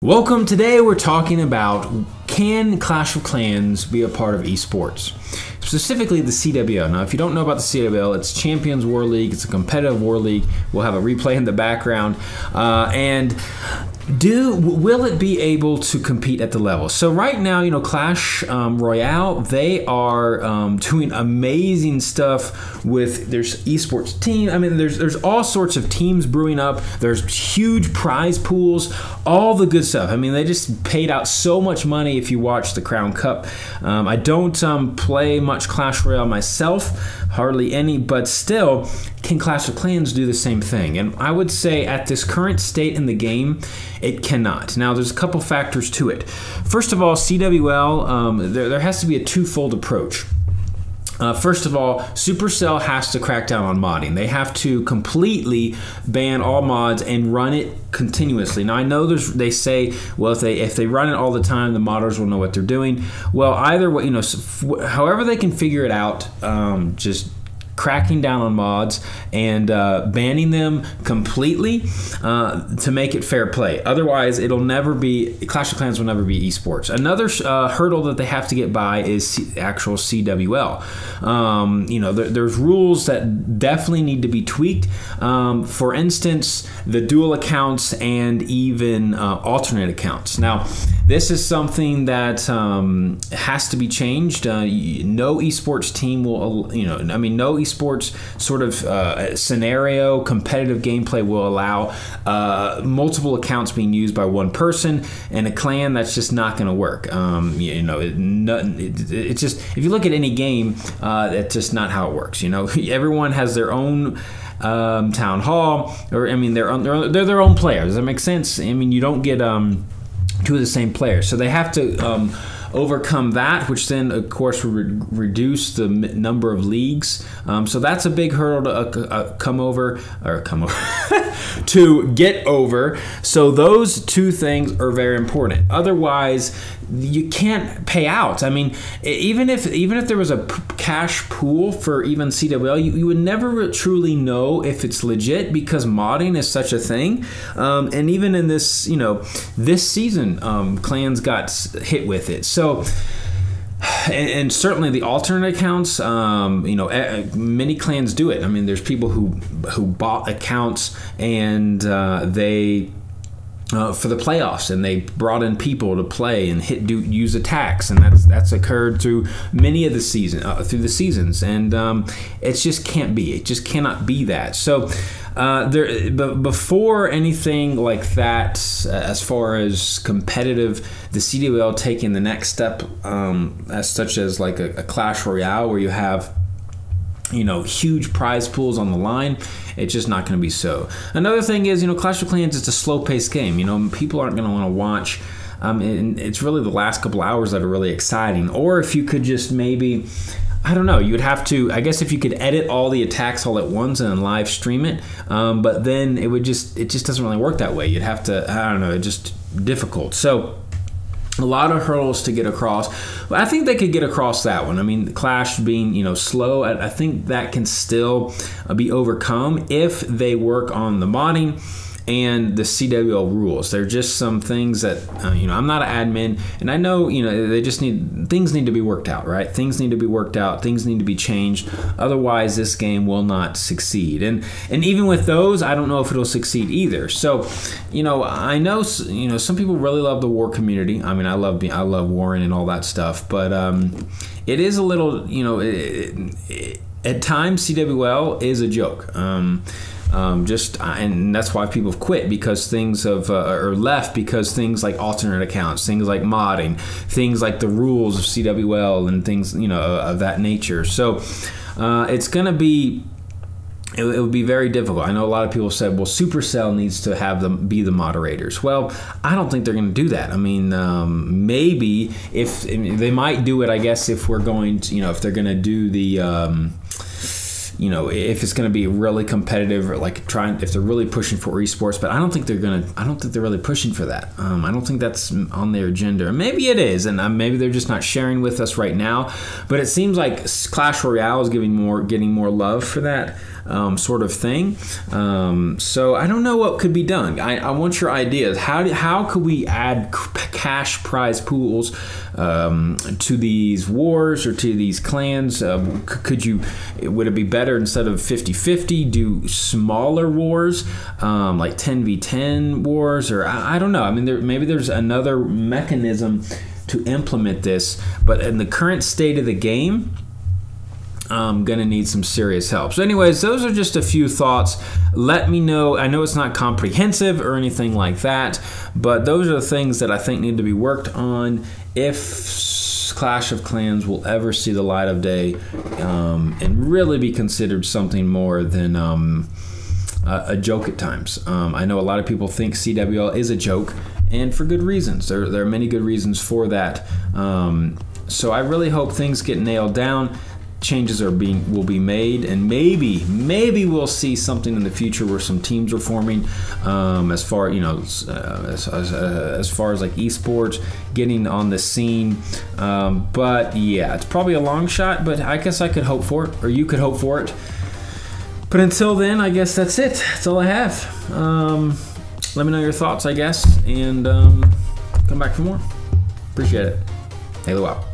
Welcome. Today we're talking about, can Clash of Clans be a part of esports? Specifically the CWL. Now if you don't know about the CWL, it's Champions War League. It's a competitive war league. We'll have a replay in the background. Will it be able to compete at the level? So right now, you know, Clash Royale, they are doing amazing stuff with their esports team. I mean, there's all sorts of teams brewing up. There's huge prize pools, all the good stuff. I mean, they just paid out so much money if you watch the Crown Cup. I don't play much Clash Royale myself, hardly any, but still, can Clash of Clans do the same thing? And I would say at this current state in the game, it cannot. Now, there's a couple factors to it. First of all, CWL, there has to be a twofold approach. First of all, Supercell has to crack down on modding. They have to completely ban all mods and run it continuously. Now I know they say, well, if they run it all the time, the modders will know what they're doing. Well, either way, you know, however they can figure it out, just cracking down on mods and banning them completely to make it fair play. Otherwise, Clash of Clans will never be esports. Another hurdle that they have to get by is actual CWL. You know, there's rules that definitely need to be tweaked. For instance, the dual accounts and even alternate accounts. Now, this is something that has to be changed. No esports team will, you know, I mean, no esports sort of scenario, competitive gameplay will allow multiple accounts being used by one person in a clan. That's just not going to work. You know, it's just, if you look at any game, that's just not how it works. You know, everyone has their own town hall, or I mean, they're their own players. Does that make sense? I mean, you don't get two of the same players, so they have to overcome that, which then of course will reduce the number of leagues. So that's a big hurdle to to get over. So those two things are very important. Otherwise, you can't pay out. I mean, even if there was a cash pool for even CWL, you would never truly know if it's legit, because modding is such a thing. And even in this, you know, this season, clans got hit with it. So, and certainly the alternate accounts, you know, many clans do it. I mean, there's people who bought accounts and they for the playoffs, and they brought in people to play and use attacks, and that's occurred through many of the seasons, and it just can't be. It just cannot be that. So before anything like that, as far as competitive, the CWL taking the next step, such as like a Clash Royale, where you have, you know, huge prize pools on the line, it's just not going to be so. Another thing is, you know, Clash of Clans is a slow-paced game. You know, people aren't going to want to watch. And it's really the last couple hours that are really exciting. Or if you could just maybe, I don't know, you would have to, I guess if you could edit all the attacks all at once and then live stream it, but then it just doesn't really work that way. You'd have to, I don't know, it's just difficult. So a lot of hurdles to get across. But I think they could get across that one. I mean, Clash being, you know, slow, I think that can still be overcome if they work on the modding and the CWL rules. They're just some things that, you know, I'm not an admin, and I know, you know, things need to be worked out, right? Things need to be worked out. Things need to be changed. Otherwise, this game will not succeed. And even with those, I don't know if it'll succeed either. So, you know, I know, you know, some people really love the war community. I mean, I love warring and all that stuff, but it is a little, you know, at times CWL is a joke. And that's why people have quit, because things are left because things like alternate accounts, things like modding, things like the rules of CWL and things, you know, of that nature. So it's gonna be, it would be very difficult. I know a lot of people said, well, Supercell needs to have them be the moderators. Well, I don't think they're going to do that. I mean, maybe if they might do it, I guess, if we're going to, you know, if they're going to do the, you know, if it's going to be really competitive, or like if they're really pushing for esports, but I don't think they're really pushing for that. I don't think that's on their agenda. Maybe it is, and maybe they're just not sharing with us right now. But it seems like Clash Royale is getting more love for that. sort of thing. So I don't know what could be done. I want your ideas. How could we add cash prize pools to these wars or to these clans? Would it be better instead of 50-50 do smaller wars, like 10v10 wars, or I don't know. I mean, maybe there's another mechanism to implement this, but in the current state of the game, I'm gonna need some serious help. So anyways, those are just a few thoughts. Let me know. I know it's not comprehensive or anything like that, but those are the things that I think need to be worked on if Clash of Clans will ever see the light of day, and really be considered something more than a joke at times. I know a lot of people think CWL is a joke, and for good reasons. There are many good reasons for that. So I really hope things get nailed down. Changes will be made, and maybe we'll see something in the future where some teams are forming, as far as far as like esports getting on the scene. But yeah, it's probably a long shot, but I guess I could hope for it, or you could hope for it. But until then, I guess that's it. That's all I have. Let me know your thoughts, I guess, and come back for more. Appreciate it. Halo out.